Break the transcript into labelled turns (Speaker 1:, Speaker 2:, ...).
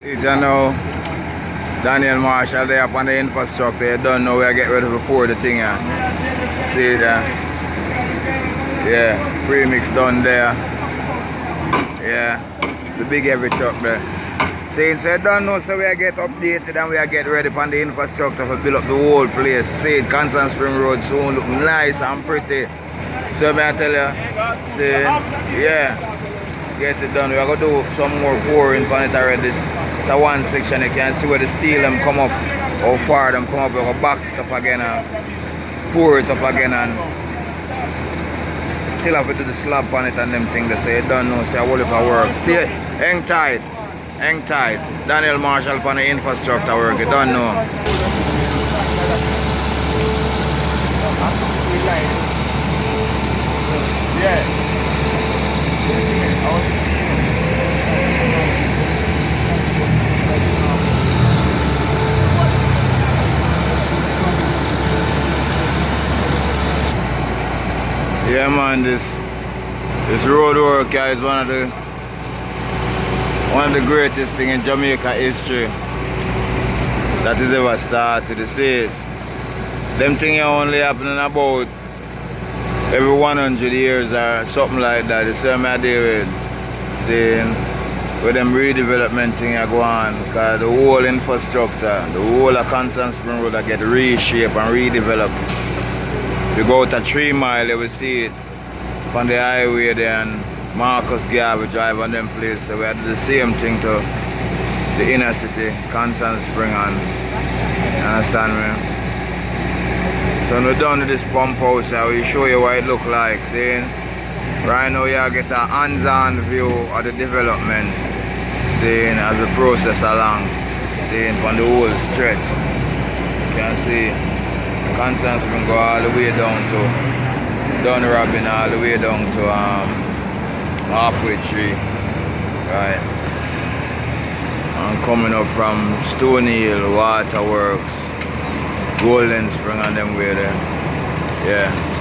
Speaker 1: You know, Daniel Marshall there up on the infrastructure. You don't know where I get ready to pour the thing on. See that? Yeah, premix done there. Yeah, the big heavy truck there. See, so you don't know, so we are get updated and we are get ready on the infrastructure to build up the whole place. See, Constant Spring Road soon look nice and pretty. So may I tell you, see, yeah, get it done. We are going to do some more pouring on it already. It's a one section, you can see where the steel them come up, how far them come up. We're going to box it up again and pour it up again and still have to do the slab on it and them things. They say you don't know, say a whole heap of work. Stay, hang tight. Hang tight. Daniel Marshall on the infrastructure work, you don't know. Yeah man, this road work is one of the greatest thing in Jamaica history that is ever started. You see, them things only happening about every 100 years or something like that. You see me there with saying where them redevelopment thing are going on, because the whole infrastructure, the whole of Constant Spring Road get reshaped and redeveloped. You go out a 3 mile, you will see it on the highway there and Marcus Garvey drive on them place. So we had the same thing to the inner city, Constant Spring on. You understand me? So when we're done with this pump house, I will show you what it look like. See? Right now you get a hands-on view of the development. See, as the process along. See, from the whole stretch. You can see Constant Spring go all the way down to Dunrobin, all the way down to Halfway Tree, right? I'm coming up from Stony Hill, Waterworks, Golden Spring and them way there. Yeah.